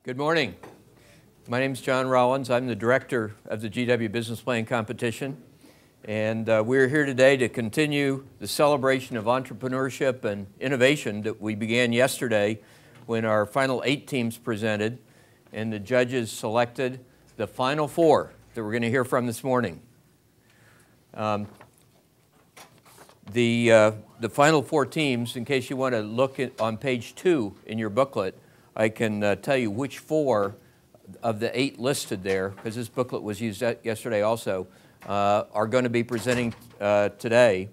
Good morning. My name is John Rollins. I'm the director of the GW Business Plan Competition. And we're here today to continue the celebration of entrepreneurship and innovation that we began yesterday when our final 8 teams presented and the judges selected the final 4 that we're going to hear from this morning. The final 4 teams, in case you want to look on page 2 in your booklet, I can tell you which 4 of the 8 listed there, because this booklet was used yesterday also, are going to be presenting today.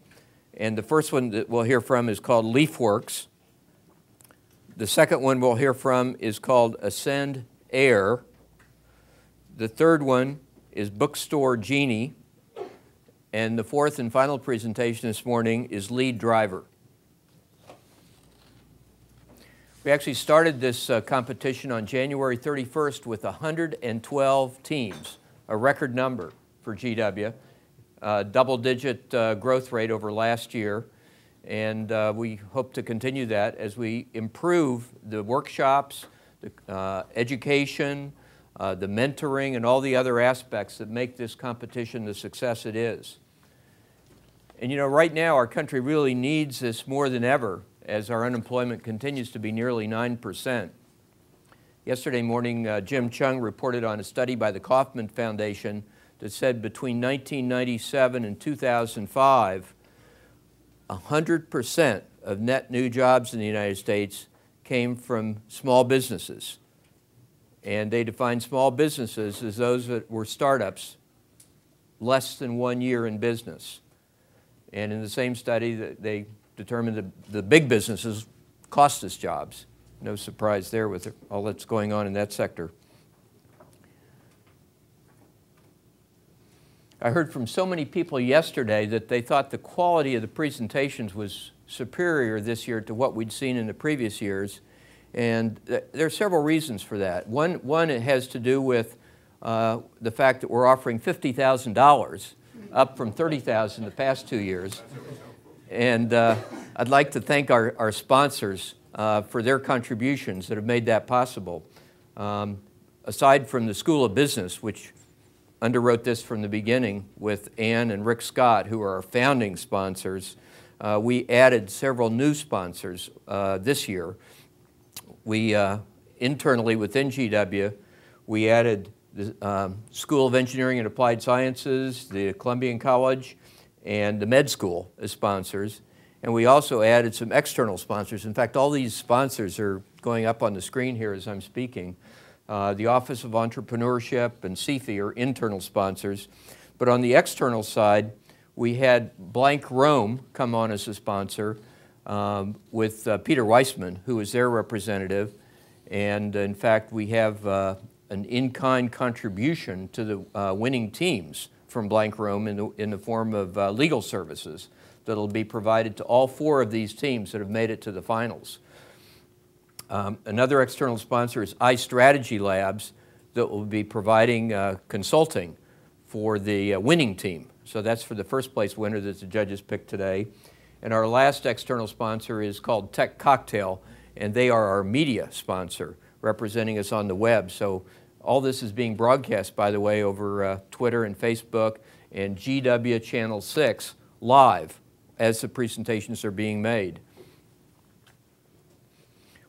And the first one that we'll hear from is called LeafWorks. The second one we'll hear from is called Ascend Air. The third one is Bookstore Genie. And the fourth and final presentation this morning is Lead Driver. We actually started this competition on January 31st with 112 teams, a record number for GW, double-digit growth rate over last year, and we hope to continue that as we improve the workshops, the education, the mentoring, and all the other aspects that make this competition the success it is. And you know, right now our country really needs this more than ever, as our unemployment continues to be nearly 9%. Yesterday morning, Jim Chung reported on a study by the Kauffman Foundation that said between 1997 and 2005, 100% of net new jobs in the United States came from small businesses. And they defined small businesses as those that were startups less than 1 year in business. And in the same study, they determined that the big businesses cost us jobs. No surprise there with all that's going on in that sector. I heard from so many people yesterday that they thought the quality of the presentations was superior this year to what we'd seen in the previous years. And there are several reasons for that. One it has to do with the fact that we're offering $50,000, up from $30,000 the past 2 years. And I'd like to thank our sponsors for their contributions that have made that possible. Aside from the School of Business, which underwrote this from the beginning with Ann and Rick Scott, who are our founding sponsors, we added several new sponsors this year. We, internally within GW, we added the School of Engineering and Applied Sciences, the Columbian College, and the med school as sponsors. And we also added some external sponsors. In fact, all these sponsors are going up on the screen here as I'm speaking. The Office of Entrepreneurship and CFE are internal sponsors. But on the external side, we had Blank Rome come on as a sponsor with Peter Weissman, who is their representative. And in fact, we have an in-kind contribution to the winning teams from Blank Rome in the form of legal services that will be provided to all 4 of these teams that have made it to the finals. Another external sponsor is iStrategy Labs that will be providing consulting for the winning team. So that's for the first place winner that the judges picked today. And our last external sponsor is called Tech Cocktail, and they are our media sponsor, representing us on the web. So all this is being broadcast, by the way, over Twitter and Facebook and GW Channel 6 live as the presentations are being made.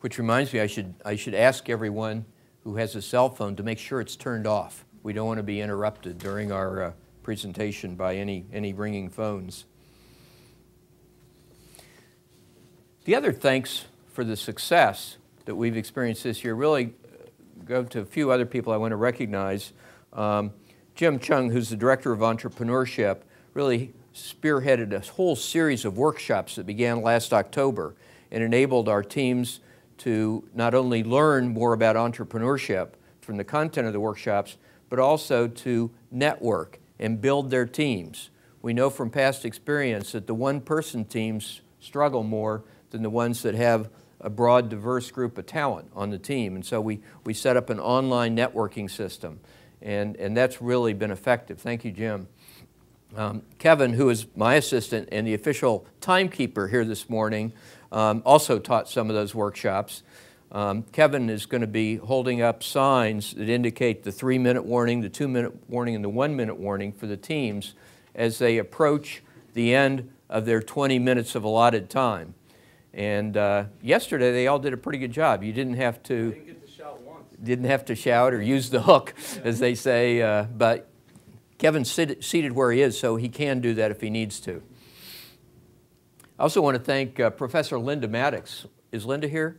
Which reminds me, I should ask everyone who has a cell phone to make sure it's turned off. We don't want to be interrupted during our presentation by any ringing phones. The other thanks for the success that we've experienced this year really go to a few other people I want to recognize. Jim Chung, who's the Director of Entrepreneurship, really spearheaded a whole series of workshops that began last October and enabled our teams to not only learn more about entrepreneurship from the content of the workshops, but also to network and build their teams. We know from past experience that the one-person teams struggle more than the ones that have a broad, diverse group of talent on the team. And so we set up an online networking system, and that's really been effective. Thank you, Jim. Kevin, who is my assistant and the official timekeeper here this morning, also taught some of those workshops. Kevin is going to be holding up signs that indicate the 3-minute warning, the 2-minute warning, and the 1-minute warning for the teams as they approach the end of their 20 minutes of allotted time. And yesterday they all did a pretty good job. You didn't have to, didn't have to shout or use the hook, as they say, but Kevin's seated where he is, so he can do that if he needs to. I also want to thank Professor Linda Maddox. Is Linda here?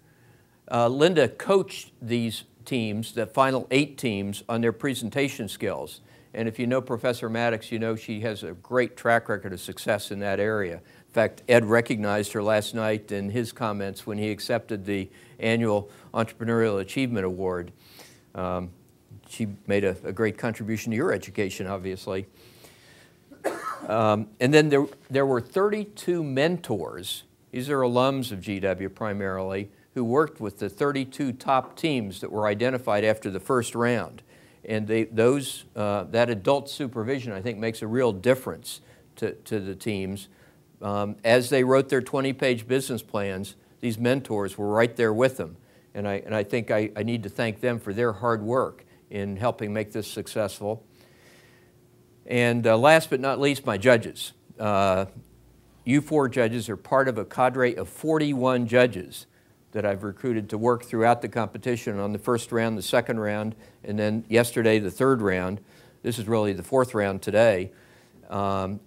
Linda coached these teams, the final 8 teams, on their presentation skills. And if you know Professor Maddox, you know she has a great track record of success in that area. In fact, Ed recognized her last night in his comments when he accepted the annual Entrepreneurial Achievement Award. She made a great contribution to your education, obviously. And then there were 32 mentors. These are alums of GW primarily, who worked with the 32 top teams that were identified after the first round. And that adult supervision, I think, makes a real difference to the teams. As they wrote their 20-page business plans, these mentors were right there with them. And I think I need to thank them for their hard work in helping make this successful. And last but not least, my judges. You 4 judges are part of a cadre of 41 judges that I've recruited to work throughout the competition on the first round, the second round, and then yesterday the third round. This is really the 4th round today. And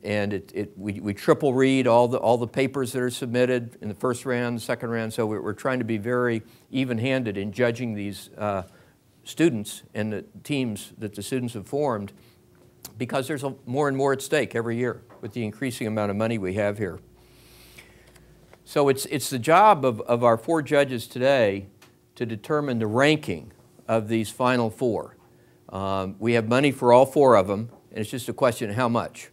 we triple read all the papers that are submitted in the first round, the second round, so we're trying to be very even-handed in judging these students and the teams that the students have formed, because there's more and more at stake every year with the increasing amount of money we have here. So it's the job of our 4 judges today to determine the ranking of these final 4. We have money for all 4 of them, and it's just a question of how much.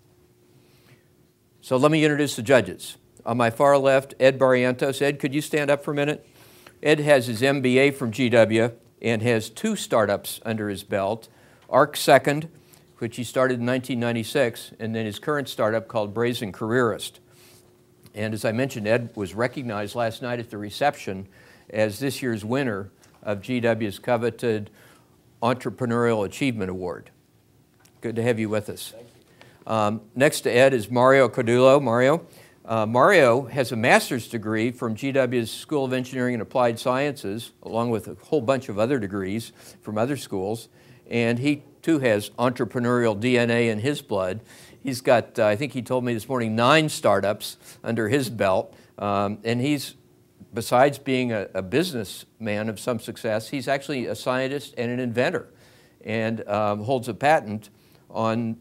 So let me introduce the judges. On my far left, Ed Barrientos. Ed, could you stand up for a minute? Ed has his MBA from GW and has 2 startups under his belt. ARC Second, which he started in 1996, and then his current startup called Brazen Careerist. And as I mentioned, Ed was recognized last night at the reception as this year's winner of GW's coveted Entrepreneurial Achievement Award. Good to have you with us. Thank you. Next to Ed is Mario Cordullo. Mario has a master's degree from GW's School of Engineering and Applied Sciences, along with a whole bunch of other degrees from other schools. And he, too, has entrepreneurial DNA in his blood. He's got, I think he told me this morning, 9 startups under his belt. And he's, besides being a businessman of some success, he's actually a scientist and an inventor, and holds a patent on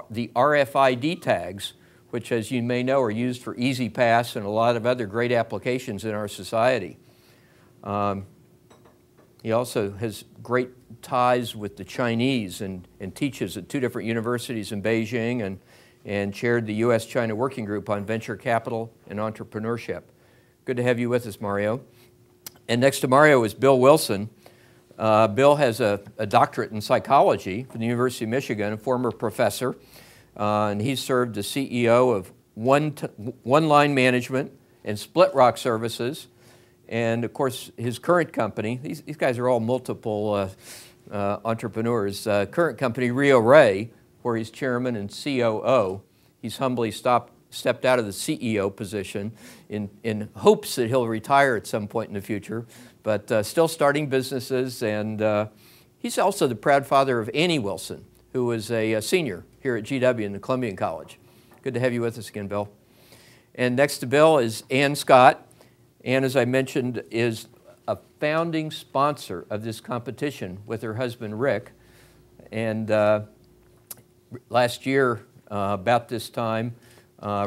the RFID tags, which, as you may know, are used for Easy Pass and a lot of other great applications in our society. He also has great ties with the Chinese and teaches at 2 different universities in Beijing and chaired the U.S.-China Working Group on Venture Capital and Entrepreneurship. Good to have you with us, Mario. And next to Mario is Bill Wilson. Bill has a doctorate in psychology from the University of Michigan, a former professor, and he's served as CEO of One Line Management and Split Rock Services. And of course, his current company, these guys are all multiple entrepreneurs. Current company, Rio Ray, where he's chairman and COO. He's humbly stepped out of the CEO position in hopes that he'll retire at some point in the future, but still starting businesses. And he's also the proud father of Annie Wilson, who is a senior here at GW in the Columbian College. Good to have you with us again, Bill. And next to Bill is Ann Scott. Ann, as I mentioned, is a founding sponsor of this competition with her husband, Rick. And last year, about this time,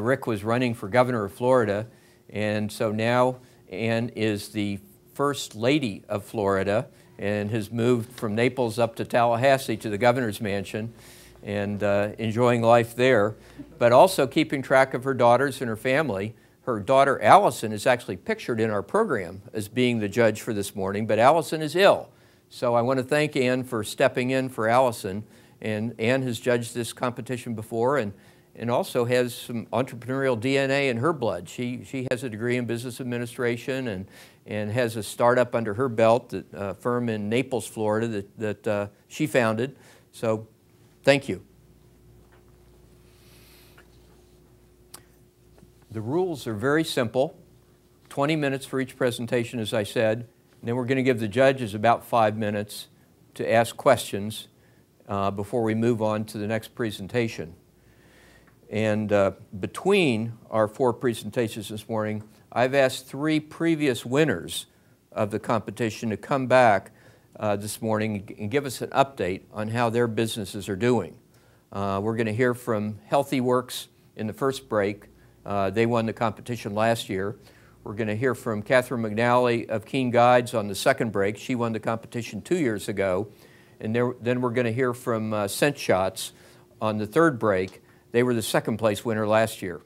Rick was running for governor of Florida, and so now Ann is the First Lady of Florida and has moved from Naples up to Tallahassee to the governor's mansion and enjoying life there, but also keeping track of her daughters and her family. Her daughter, Allison, is actually pictured in our program as being the judge for this morning, but Allison is ill. So I want to thank Ann for stepping in for Allison. And Ann has judged this competition before and also has some entrepreneurial DNA in her blood. She has a degree in business administration and has a startup under her belt, a firm in Naples, Florida, that she founded. So thank you. The rules are very simple. 20 minutes for each presentation, as I said. And then we're going to give the judges about 5 minutes to ask questions before we move on to the next presentation. And between our 4 presentations this morning, I've asked 3 previous winners of the competition to come back this morning and give us an update on how their businesses are doing. We're going to hear from Healthy Works in the first break. They won the competition last year. We're going to hear from Catherine McNally of Keen Guides on the second break. She won the competition 2 years ago. And then we're going to hear from Scent Shots on the third break. They were the second place winner last year.